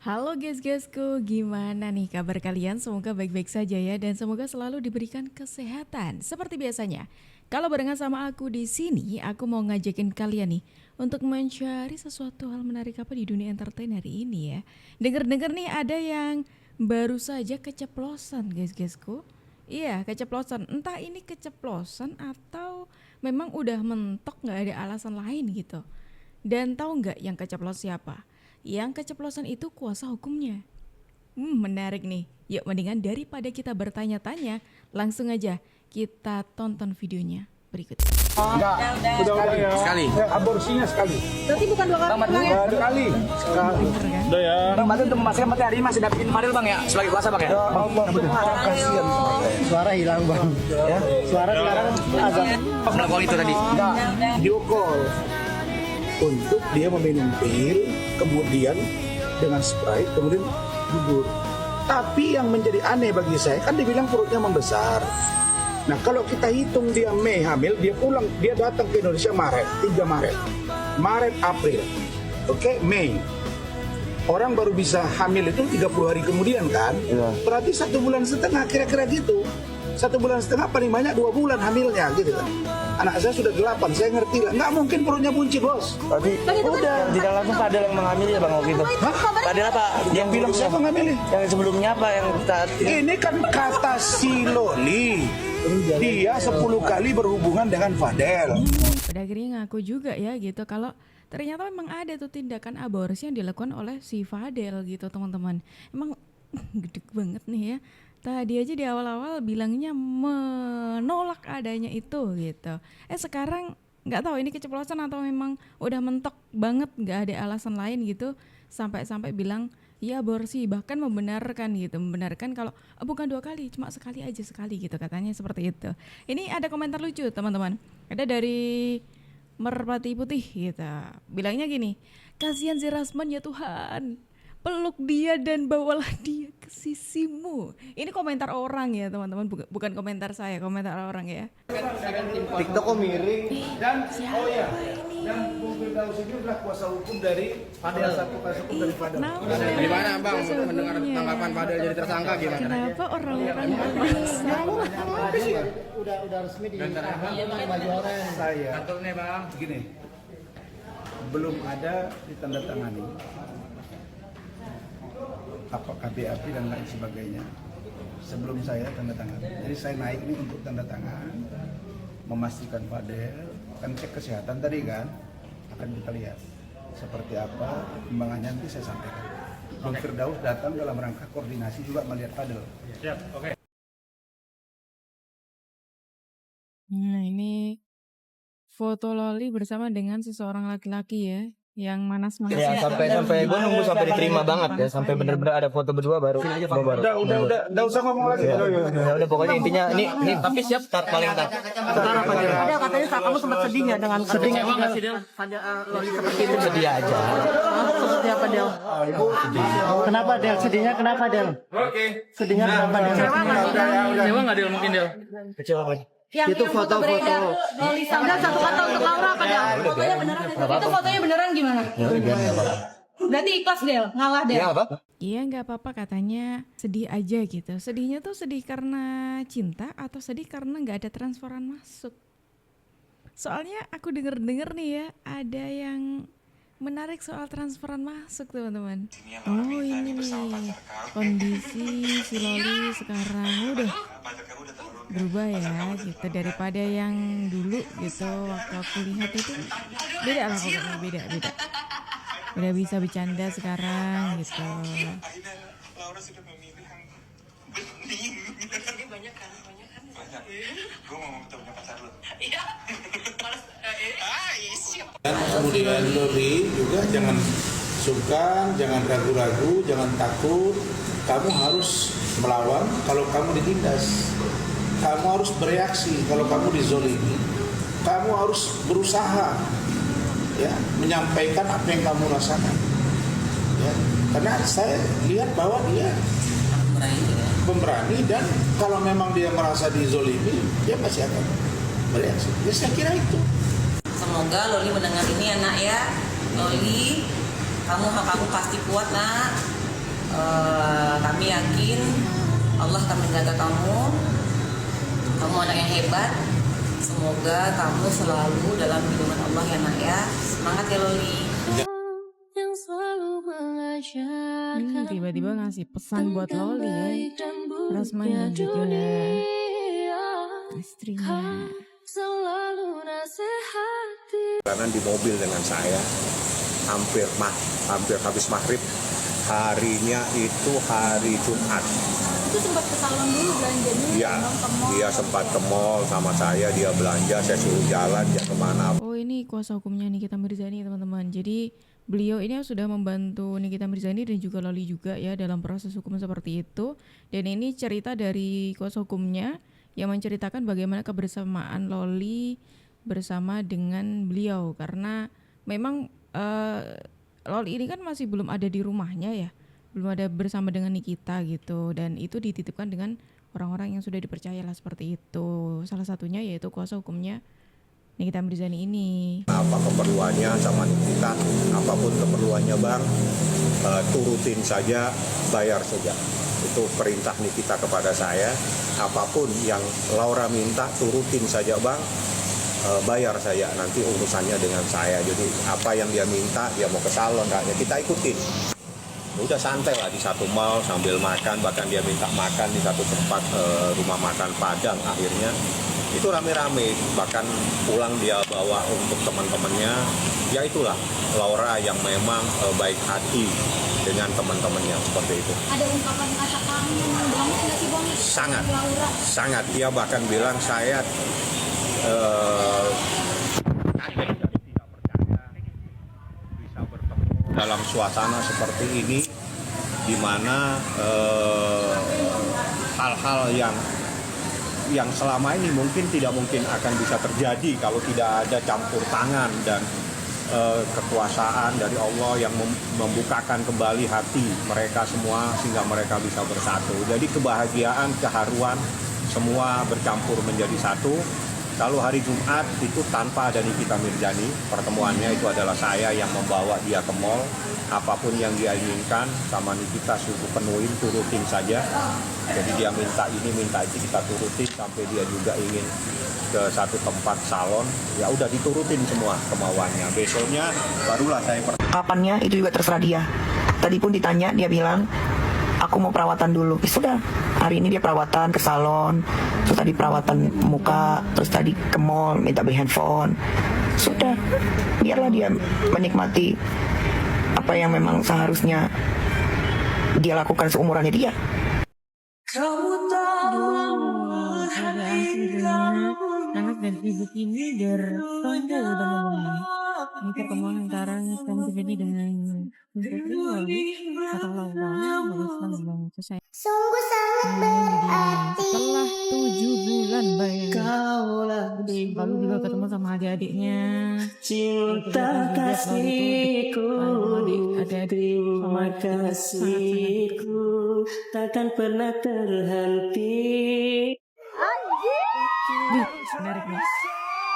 Halo guys-guysku, gimana nih kabar kalian? Semoga baik-baik saja ya dan semoga selalu diberikan kesehatan. Seperti biasanya, kalau barengan sama aku di sini, aku mau ngajakin kalian nih untuk mencari sesuatu hal menarik apa di dunia entertain hari ini ya. Dengar-dengar nih ada yang baru saja keceplosan guys-guysku. Iya, keceplosan. Entah ini keceplosan atau memang udah mentok nggak ada alasan lain gitu. Dan tahu nggak yang keceplos siapa? Yang keceplosan itu kuasa hukumnya. Menarik nih. Yuk mendingan daripada kita bertanya-tanya, langsung aja kita tonton videonya berikut. Enggak, udah ya. Sekali. Ya, aborsinya sekali. Berarti bukan 2 kali pulang ya? Sekali. Bener kan? Udah ya. Bang, berarti untuk memastikan berarti hari ini masih dapetin Faril bang ya sebagai kuasa bang ya? Ya Allah, kasihan. Suara hilang bang, ya. Suara sekarang agak Melakukan itu tadi. Enggak, video call untuk dia meminum pil, kemudian dengan Sprite, kemudian gugur. Tapi yang menjadi aneh bagi saya, kan dibilang perutnya membesar. Nah kalau kita hitung dia Mei hamil, dia pulang, dia datang ke Indonesia Maret, 3 Maret. Maret, April. Oke, Mei. Orang baru bisa hamil itu 30 hari kemudian kan? Iya. Berarti 1,5 bulan kira-kira gitu. 1,5 bulan paling banyak 2 bulan hamilnya gitu kan. Anak saya sudah 8, saya ngerti lah. Nggak mungkin perutnya buncit bos. berarti udah tidak langsung Fadel yang mengambil ya bang waktu itu. Fadel apa? Yang bilang siapa ngambilnya? Yang sebelumnya apa yang saat Ini kan kata si Loli. Dia 10 kali berhubungan dengan Fadel. Pada akhirnya ngaku juga ya gitu kalau ternyata memang ada tuh tindakan aborsi yang dilakukan oleh si Fadel gitu teman-teman. Emang gede banget nih ya. Tadi aja di awal-awal bilangnya menolak adanya itu gitu. Sekarang nggak tahu ini keceplosan atau memang udah mentok banget nggak ada alasan lain gitu sampai-sampai bilang ya aborsi, bahkan membenarkan gitu, membenarkan kalau bukan 2 kali, cuma sekali aja sekali gitu katanya seperti itu. Ini ada komentar lucu teman-teman. Ada dari Merpati Putih gitu. Bilangnya gini, kasihan si Rasman ya Tuhan. Peluk dia dan bawalah dia ke sisimu. Ini komentar orang ya teman-teman, bukan komentar saya, komentar orang ya. TikTok kok miring? Dan Siapa ini? dan Bung Firdaus ini adalah kuasa hukum dari Fadel, satu kuasa hukum dari Fadel. Kenapa? Gimana bang Kuasa mendengar hukumnya? tanggapan Fadel jadi tersangka gimana? Kenapa orang-orang memaksa? Udah resmi di baju oranye. Saya Kantornya bang. begini, belum ada ditandatangani apa KBAP dan lain sebagainya sebelum saya tanda tangan. Jadi saya naik ini untuk tanda tangan, memastikan Fadel, kan cek kesehatan tadi kan, akan kita lihat seperti apa perkembangannya nanti saya sampaikan. Bang Firdaus datang dalam rangka koordinasi juga melihat Fadel. Nah ini foto Loli bersama dengan seseorang laki-laki ya, yang manas-manas. Ya sampai gue nunggu sampai diterima banget ya, sampai bener-bener ada foto berdua baru. Udah usah ngomong lagi. Ya udah pokoknya intinya ini tapi siap start paling tak. Ada katanya kamu sempat sedih ya dengan sedih Loli seperti itu. Sedih aja. Seperti apa Del? Kenapa Del? Sedihnya kenapa Del? Sedihnya kenapa Del? Kecewa nggak Del mungkin Del? Kecewa apa? Itu foto-foto Loli sama satu kata untuk Laura apa Del? Fotonya beneran. Itu fotonya beneran gimana? Berarti ikhlas Del, ngalah Del. Ya apa? Iya nggak apa-apa katanya, sedih aja gitu. Sedihnya tuh sedih karena cinta atau sedih karena nggak ada transferan masuk. Soalnya aku denger-denger nih ya, ada yang menarik soal transferan masuk teman-teman. Oh ini nih kondisi si Loli sekarang udah berubah ya gitu daripada yang dulu gitu waktu aku lihat itu beda lah pokoknya beda udah bisa bercanda sekarang gitu. Laura sudah memilih yang bening. Ini banyak kan? Banyak. Gue mau ketemu pacar lo. Iya. Dan kemudian Loli juga jangan sungkan, jangan ragu-ragu, jangan takut. Kamu harus melawan kalau kamu ditindas. Kamu harus bereaksi kalau kamu dizolimi. Kamu harus berusaha ya menyampaikan apa yang kamu rasakan. Ya, karena saya lihat bahwa dia pemberani dan kalau memang dia merasa dizolimi, dia pasti akan bereaksi. Ya saya kira itu. Semoga Loli mendengar ini ya nak ya. Loli, kamu pasti kuat nak. yakin Allah akan menjaga kamu. Kamu anak yang hebat. Semoga kamu selalu dalam lindungan Allah ya nak ya. Semangat ya Loli. Tiba-tiba ngasih pesan buat Loli ya. Rasman dan juga istrinya. Karena di mobil dengan saya hampir habis maghrib, harinya itu hari Jumat. Itu sempat ke salon dulu belanjanya. Iya, dia sempat ke mall sama saya, dia belanja, saya suruh jalan, dia kemana. Oh ini kuasa hukumnya Nikita Mirzani teman-teman. Jadi beliau ini sudah membantu Nikita Mirzani dan juga Loli juga ya dalam proses hukum seperti itu. Dan ini cerita dari kuasa hukumnya yang menceritakan bagaimana kebersamaan Loli bersama dengan beliau. Karena memang Loli ini kan masih belum ada di rumahnya ya, belum ada bersama dengan Nikita gitu, dan itu dititipkan dengan orang-orang yang sudah dipercaya lah seperti itu. Salah satunya yaitu kuasa hukumnya Nikita Mirzani ini. Apa keperluannya sama Nikita, apapun keperluannya Bang, turutin saja, bayar saja. Itu perintah Nikita kepada saya. Apapun yang Laura minta, turutin saja Bang, bayar saya, nanti urusannya dengan saya. Jadi apa yang dia minta, dia mau ke salon, ya kita ikutin. Udah santai lah di satu mall sambil makan, bahkan dia minta makan di satu tempat rumah makan Padang. Akhirnya itu rame-rame, bahkan pulang dia bawa untuk teman-temannya. Ya itulah Laura yang memang baik hati dengan teman-temannya, seperti itu. Ada ungkapan kata kangen banget nggak sih Bang? Sangat. Dia bahkan bilang saya kaget dan tidak percaya bisa bertemu dalam suasana seperti ini, di mana hal-hal yang selama ini tidak mungkin akan bisa terjadi kalau tidak ada campur tangan dan kekuasaan dari Allah yang membukakan kembali hati mereka semua sehingga mereka bisa bersatu. Jadi kebahagiaan, keharuan semua bercampur menjadi satu. Lalu hari Jumat itu tanpa ada Nikita Mirzani, pertemuannya itu adalah saya yang membawa dia ke mall. Apapun yang dia inginkan sama Nikita suruh penuhin, turutin saja. Jadi dia minta ini, minta itu, kita turutin, sampai dia juga ingin ke satu tempat salon, ya udah diturutin semua kemauannya. Besoknya barulah saya kapannya itu juga terserah dia. Tadi pun ditanya, dia bilang aku mau perawatan dulu. Sudah, hari ini dia perawatan ke salon, terus tadi perawatan muka, terus tadi ke mall minta beli handphone. Sudah, biarlah dia menikmati apa yang memang seharusnya dia lakukan seumurannya dia. Anak dan ibu ini bertemu teman-teman. Ini pertemuan antara Nikita Mirzani dengan Loli atau Laura bersama selesai. Sungguh sangat berarti. Setelah 7 bulan bayangin. Lalu juga ketemu sama adik-adiknya. Cinta kasihku, terima kasihku, takkan pernah terhenti. Menarik nih.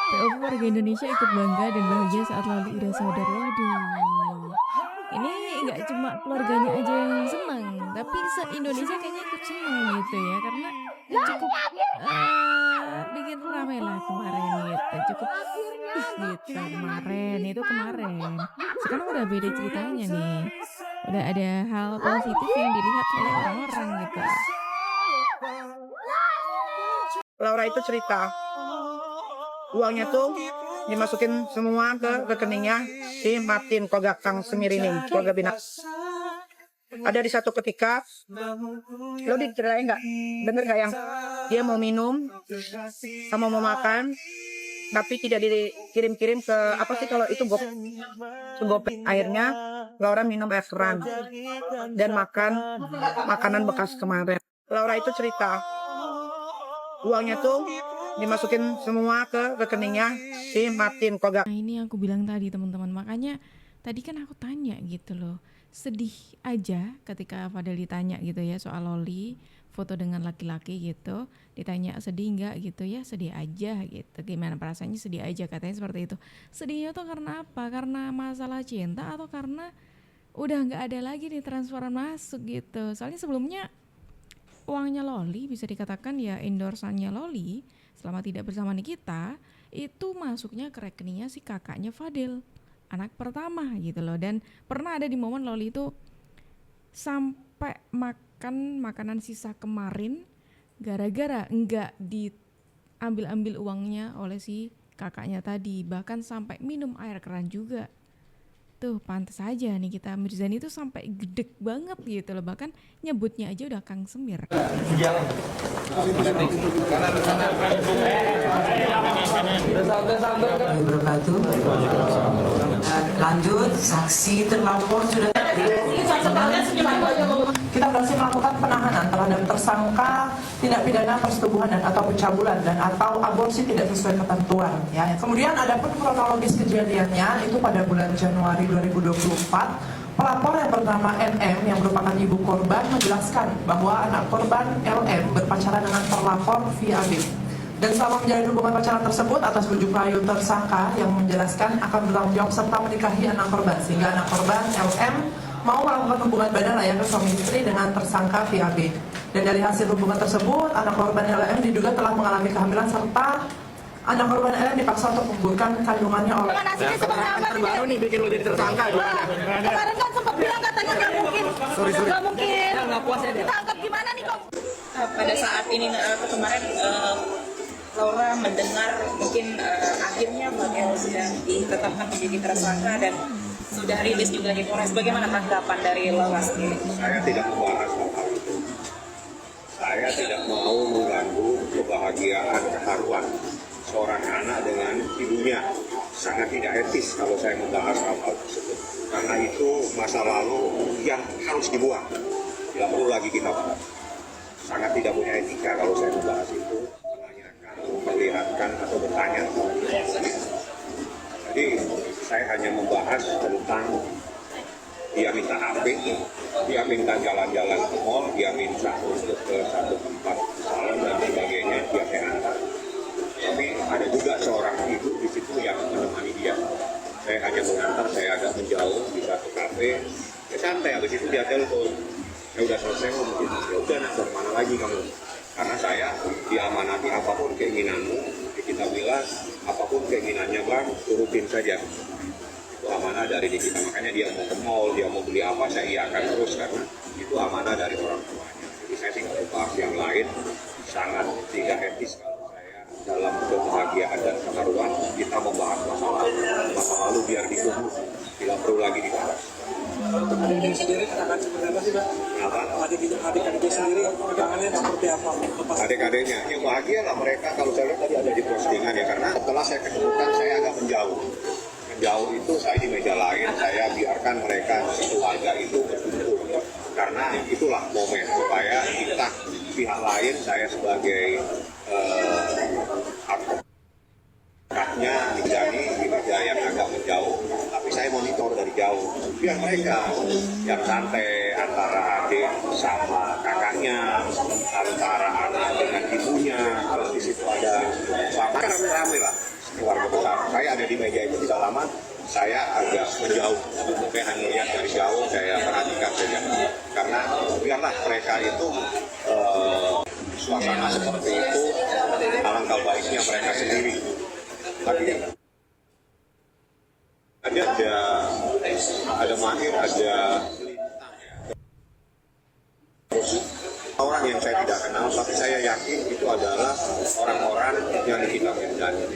POV warga Indonesia ikut bangga dan bahagia saat Loli udah sadar. Waduh, ini nggak cuma keluarganya aja yang senang, tapi se-Indonesia kayaknya ikut senang gitu ya, karena cukup bikin ramai lah kemarin gitu, cukup gitu kemarin. Sekarang udah beda ceritanya nih, udah ada hal positif yang dilihat oleh orang-orang gitu. Laura itu cerita uangnya tuh dimasukin semua ke rekeningnya si Martin keluarga Kang Semirining, keluarga Binak. Ada di satu ketika, lo diceritain nggak? Bener nggak yang dia mau minum sama mau makan, tapi tidak dikirim-kirim ke apa sih kalau itu GoPay. Akhirnya Laura minum air keran dan makan makanan bekas kemarin. Laura itu cerita uangnya tuh dimasukin semua ke rekeningnya si Martin keluarga. Nah ini aku bilang tadi teman-teman, makanya tadi kan aku tanya gitu loh, sedih aja ketika Fadel ditanya gitu ya soal Loli foto dengan laki-laki gitu, ditanya sedih nggak gitu ya, sedih aja gitu. Gimana perasaannya? Sedih aja katanya seperti itu. Sedihnya tuh karena apa? Karena masalah cinta atau karena udah nggak ada lagi nih transferan masuk gitu. Soalnya sebelumnya uangnya Loli, bisa dikatakan ya endorsannya Loli selama tidak bersama Nikita itu masuknya ke rekeningnya si kakaknya Fadel, anak pertama gitu loh. Dan pernah ada di momen Loli itu sampai makan makanan sisa kemarin gara-gara enggak diambil-ambil uangnya oleh si kakaknya tadi, bahkan sampai minum air keran juga. Tuh pantas aja nih kita Mirzani itu sampai gedek banget gitu loh, bahkan nyebutnya aja udah Kang Semir. Lanjut, saksi terlapor sudah. Kita berhasil melakukan penahanan terhadap tersangka tindak pidana persetubuhan dan atau pencabulan dan atau aborsi tidak sesuai ketentuan. Ya. Kemudian ada pun kronologis kejadiannya itu pada bulan Januari 2024. Pelapor yang bernama NM yang merupakan ibu korban menjelaskan bahwa anak korban LM berpacaran dengan terlapor via B. Dan selama menjalin hubungan pacaran tersebut atas bujuk rayu tersangka yang menjelaskan akan bertanggung jawab serta menikahi anak korban, sehingga anak korban LM mau melakukan hubungan badan layaknya suami istri dengan tersangka via B. Dan dari hasil hubungan tersebut, anak korban LM diduga telah mengalami kehamilan serta anak korban LM dipaksa untuk menggugurkan kandungannya oleh. Terbaru nih bikin lo jadi tersangka. Kemarin kan sempat bilang katanya nggak mungkin. Nggak mungkin. Nggak puas ya dia. Ditangkap gimana nih kok? Pada saat ini kemarin Laura mendengar mungkin akhirnya Bagel sudah ditetapkan menjadi tersangka dan sudah rilis juga di Polres. Bagaimana tanggapan dari Laura sendiri? Saya tidak membahas hal itu. Saya tidak mau mengganggu kebahagiaan keharuan seorang anak dengan ibunya. Sangat tidak etis kalau saya membahas hal tersebut. Karena itu masa lalu yang harus dibuang. Tidak perlu lagi kita bahas. Sangat tidak punya etika kalau saya membahas itu. Menanyakan, memperlihatkan atau bertanya. Jadi saya hanya membahas tentang dia minta HP, dia minta jalan-jalan ke mall, dia minta untuk ke satu tempat salon dan sebagainya, dia saya antar. Tapi ada juga seorang ibu di situ yang menemani dia. Saya hanya mengantar, saya agak menjauh di satu kafe. Ya santai, habis itu dia telepon. Ya udah selesai mungkin. Ya udah nak mana lagi kamu? Karena saya diamanati apapun keinginanmu, kita bilang apapun keinginannya bang, turutin saja. Itu amanah dari diri kita. Makanya dia mau ke mall, dia mau beli apa, saya iakan terus karena itu amanah dari orang tuanya. Jadi saya sih nggak bahas yang lain, sangat tidak etis kalau saya dalam kebahagiaan dan keharuan kita membahas masa lalu biar dikubur, tidak perlu lagi dibahas. Adik sendiri akan seperti apa sih Pak? Kenapa? Adik-adik sendiri undangannya seperti apa? Adik-adiknya, ya bahagia lah mereka. Kalau saya lihat tadi ada di postingan ya, karena setelah saya ketemukan saya agak menjauh. Menjauh itu saya di meja lain, saya biarkan mereka keluarga itu berkumpul. Karena itulah momen supaya kita pihak lain, saya sebagai advokatnya Mirzani di meja yang agak menjauh, tapi saya monitor dari jauh. Biar mereka yang santai antara adik sama kakaknya, antara anak dengan ibunya, kalau di situ ada sama rame-rame lah keluarga besar. Saya ada di meja itu tidak lama, saya agak menjauh, saya hanya lihat dari jauh, saya perhatikan saja. Karena biarlah mereka itu suasana seperti itu, alangkah baiknya mereka sendiri. Tapi ada Mahir, ada terus orang yang saya tidak kenal, tapi saya yakin itu adalah orang-orang yang kita Mirzani.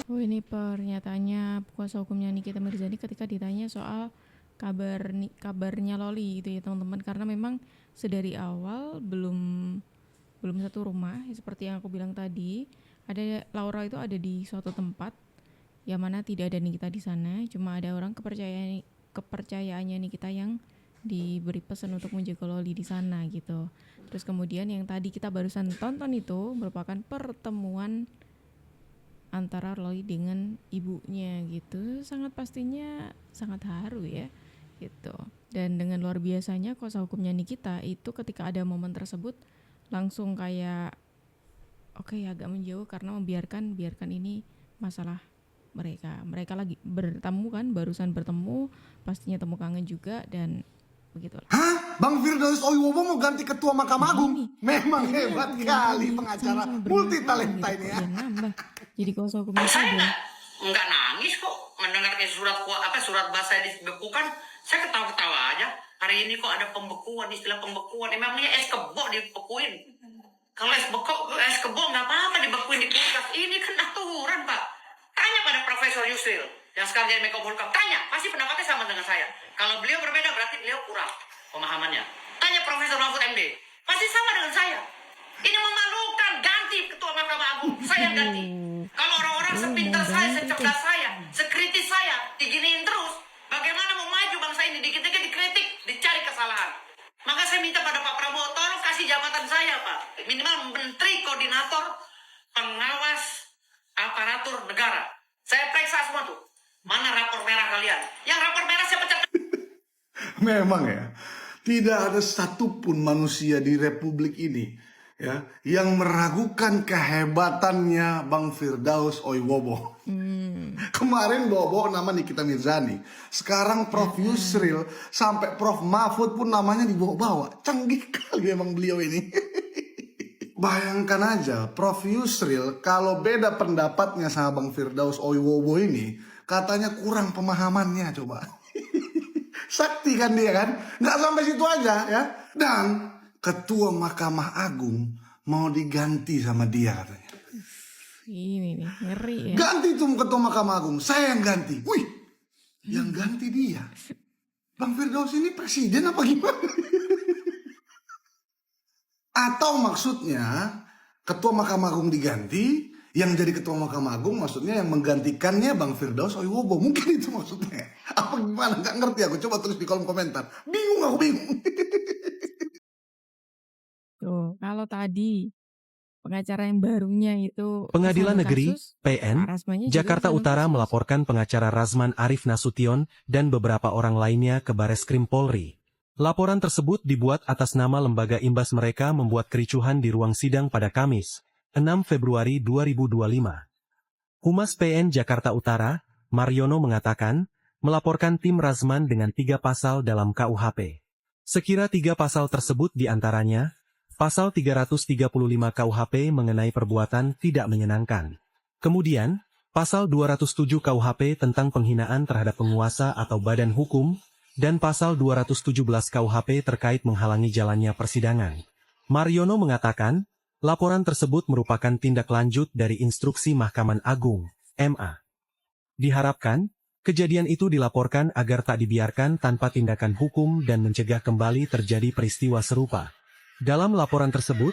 Oh, ini pernyataannya kuasa hukumnya Nikita Mirzani ketika ditanya soal kabarnya Loli itu ya teman-teman, karena memang sedari awal belum satu rumah seperti yang aku bilang tadi. Ada Laura itu ada di suatu tempat yang mana tidak ada Nikita di sana, cuma ada orang kepercayaannya Nikita yang diberi pesan untuk menjaga Loli di sana gitu. Terus kemudian yang tadi kita barusan tonton itu merupakan pertemuan antara Loli dengan ibunya gitu. Sangat pastinya sangat haru ya gitu. Dan dengan luar biasanya kuasa hukumnya Nikita itu ketika ada momen tersebut langsung kayak oke ya agak menjauh karena biarkan ini masalah mereka lagi bertemu kan, barusan bertemu, pastinya temu kangen juga dan begitulah. Hah? Bang Firdaus Oiwobo mau ganti ketua Mahkamah Agung? Memang hebat kali pengacara multi talenta ini ya. Nambah jadi kuasa hukum Fadel. Enggak nangis kok mendengarnya surat bahasa dibekukan. Saya ketawa-ketawa aja. Hari ini kok ada pembekuan, istilah pembekuan. Emangnya es kebo dibekuin? Kalau es kebo nggak apa-apa dibekuin di kulkas. Ini kan aturan, Pak. Tanya pada Profesor Yusril yang sekarang jadi Menko Polhukam. Tanya, pasti pendapatnya sama dengan saya. Kalau beliau berbeda berarti beliau kurang pemahamannya. Tanya Profesor Mahfud MD, pasti sama dengan saya. Ini memalukan, ganti ketua Mahkamah Agung, saya ganti. Kalau orang-orang sepintar saya, secerdas saya, sekritis saya, diginiin terus, bagaimana mau maju bangsa ini? Dikit-dikit dikritik, dicari kesalahan. Maka saya minta pada Pak Prabowo, tolong kasih jabatan saya, Pak. Minimal Menteri Koordinator Pengawas Aparatur Negara. Saya periksa semua tuh. Mana rapor merah kalian? Yang rapor merah saya pecat. Memang ya, tidak ada satupun manusia di Republik ini ya yang meragukan kehebatannya Bang Firdaus Oiwobo. Kemarin bawa nama Nikita Mirzani, sekarang Prof Yusril, sampai Prof Mahfud pun namanya dibawa-bawa. Canggih kali memang beliau ini. Bayangkan aja Prof Yusril kalau beda pendapatnya sama Bang Firdaus Oiwobo ini, katanya kurang pemahamannya coba. Sakti kan dia kan, nggak sampai situ aja ya. Dan ketua Mahkamah Agung mau diganti sama dia katanya. Ini nih ngeri ya. Ganti tuh ketua Mahkamah Agung, saya yang ganti. Wih, yang ganti dia. Bang Firdaus ini presiden apa gimana? Atau maksudnya ketua Mahkamah Agung diganti, yang jadi ketua Mahkamah Agung maksudnya yang menggantikannya Bang Firdaus Oiwobo. Mungkin itu maksudnya. Apa gimana? Gak ngerti aku. Coba tulis di kolom komentar. Bingung aku, bingung. Tuh, kalau tadi pengacara yang barunya itu Pengadilan Negeri kasus, PN Pak Rasmannya juga Jakarta dalam Utara kasus. melaporkan pengacara Razman Arif Nasution dan beberapa orang lainnya ke Bareskrim Polri. Laporan tersebut dibuat atas nama lembaga imbas mereka membuat kericuhan di ruang sidang pada Kamis, 6 Februari 2025. Humas PN Jakarta Utara, Mariono mengatakan, melaporkan tim Razman dengan 3 pasal dalam KUHP. Sekira 3 pasal tersebut diantaranya, pasal 335 KUHP mengenai perbuatan tidak menyenangkan. Kemudian, pasal 207 KUHP tentang penghinaan terhadap penguasa atau badan hukum, dan pasal 217 KUHP terkait menghalangi jalannya persidangan. Mariono mengatakan, laporan tersebut merupakan tindak lanjut dari instruksi Mahkamah Agung, MA. Diharapkan, kejadian itu dilaporkan agar tak dibiarkan tanpa tindakan hukum dan mencegah kembali terjadi peristiwa serupa. Dalam laporan tersebut,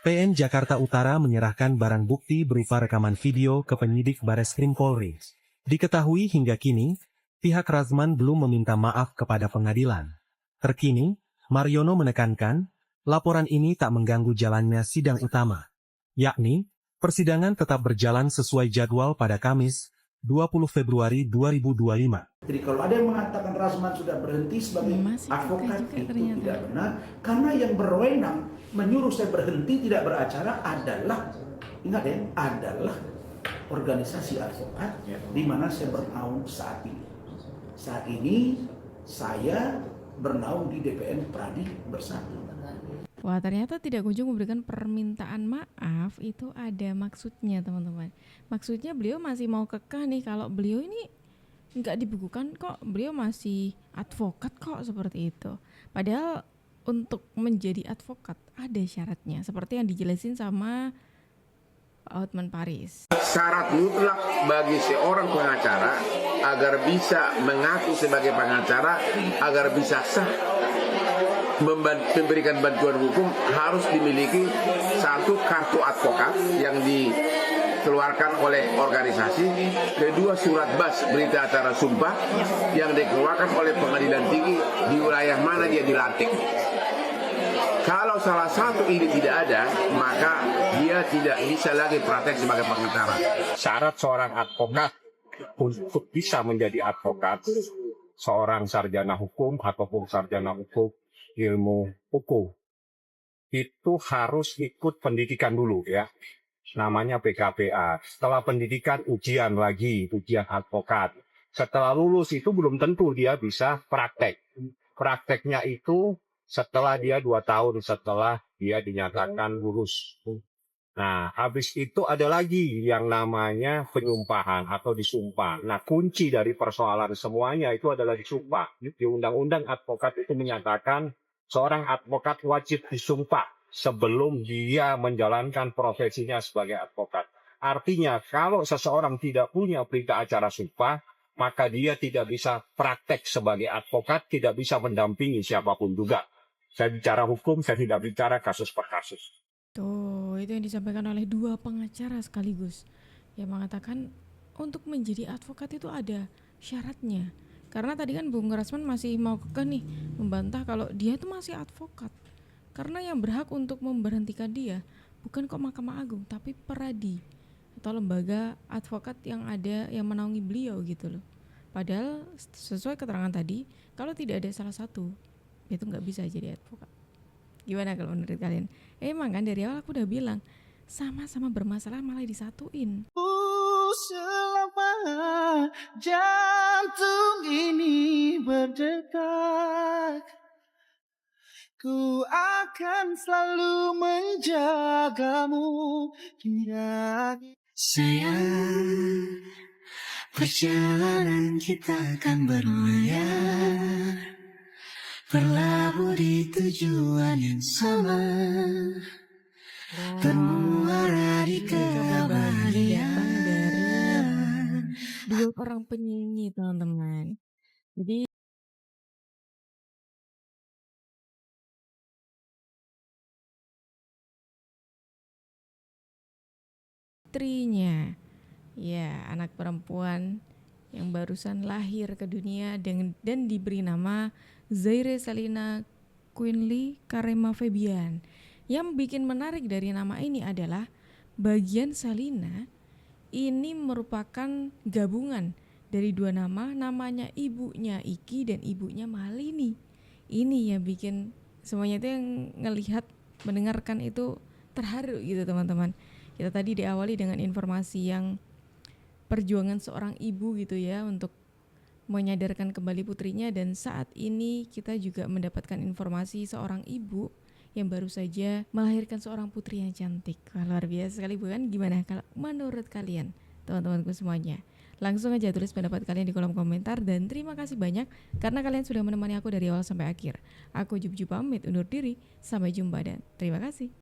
PN Jakarta Utara menyerahkan barang bukti berupa rekaman video ke penyidik Bareskrim Polri. Diketahui hingga kini, pihak Razman belum meminta maaf kepada pengadilan. Terkini, Mariono menekankan, laporan ini tak mengganggu jalannya sidang utama, yakni, persidangan tetap berjalan sesuai jadwal pada Kamis, 20 Februari 2025. Jadi kalau ada yang mengatakan Razman sudah berhenti sebagai advokat itu tidak benar, karena yang berwenang menyuruh saya berhenti tidak beracara adalah, ingat ya, adalah organisasi advokat di mana saya bernaung saat ini. Saat ini saya bernaung di DPN Pradi Bersatu. Wah, ternyata tidak kunjung memberikan permintaan maaf itu ada maksudnya, teman-teman. Maksudnya beliau masih mau kekeh nih kalau beliau ini nggak dibukukan kok, beliau masih advokat kok seperti itu. Padahal untuk menjadi advokat ada syaratnya, seperti yang dijelasin sama Pak Hotman Paris. Syarat mutlak bagi seorang pengacara agar bisa mengaku sebagai pengacara, agar bisa sah memberikan bantuan hukum, harus dimiliki satu kartu advokat yang dikeluarkan oleh organisasi, kedua surat bas berita acara sumpah yang dikeluarkan oleh pengadilan tinggi di wilayah mana dia dilantik. Kalau salah satu ini tidak ada, maka dia tidak bisa lagi praktek sebagai pengacara. Syarat seorang advokat untuk bisa menjadi advokat, seorang sarjana hukum ataupun sarjana hukum ilmu hukum, itu harus ikut pendidikan dulu ya. namanya PKPA. Setelah pendidikan ujian lagi, ujian advokat. Setelah lulus itu belum tentu dia bisa praktek. Prakteknya itu setelah dia 2 tahun setelah dia dinyatakan lulus. Nah, habis itu ada lagi yang namanya penyumpahan atau disumpah. Nah, kunci dari persoalan semuanya itu adalah disumpah. Di Undang-Undang Advokat itu menyatakan seorang advokat wajib disumpah sebelum dia menjalankan profesinya sebagai advokat. Artinya, kalau seseorang tidak punya berita acara sumpah, maka dia tidak bisa praktek sebagai advokat, tidak bisa mendampingi siapapun juga. Saya bicara hukum, saya tidak bicara kasus per kasus. Tuh, itu yang disampaikan oleh 2 pengacara sekaligus yang mengatakan untuk menjadi advokat itu ada syaratnya. Karena tadi kan Bung Rasman masih mau kekeh nih membantah kalau dia itu masih advokat. Karena yang berhak untuk memberhentikan dia bukan kok Mahkamah Agung, tapi Peradi atau lembaga advokat yang ada yang menaungi beliau gitu loh. Padahal sesuai keterangan tadi, kalau tidak ada salah satu, itu nggak bisa jadi advokat. Gimana kalau menurut kalian? Emang kan dari awal aku udah bilang sama-sama bermasalah malah disatuin. Selama jantung ini berdetak, ku akan selalu menjagamu. Sayang, perjalanan kita akan berlayar, berlabuh di tujuan yang sama, bermuara di keabadian. 2 orang penyanyi teman-teman. Jadi putrinya, ya anak perempuan yang barusan lahir ke dunia dan diberi nama Zaire Salina Quinley Karema Febian. Yang bikin menarik dari nama ini adalah bagian Salina ini merupakan gabungan dari 2 nama, namanya ibunya Iki dan ibunya Malini. Ini yang bikin semuanya itu yang ngelihat, mendengarkan itu terharu gitu teman-teman. Kita tadi diawali dengan informasi yang perjuangan seorang ibu gitu ya untuk menyadarkan kembali putrinya, dan saat ini kita juga mendapatkan informasi seorang ibu yang baru saja melahirkan seorang putri yang cantik. Wah, luar biasa sekali bukan? Gimana kalau menurut kalian teman-temanku semuanya? Langsung aja tulis pendapat kalian di kolom komentar, dan terima kasih banyak karena kalian sudah menemani aku dari awal sampai akhir. Aku Jub pamit undur diri, sampai jumpa dan terima kasih.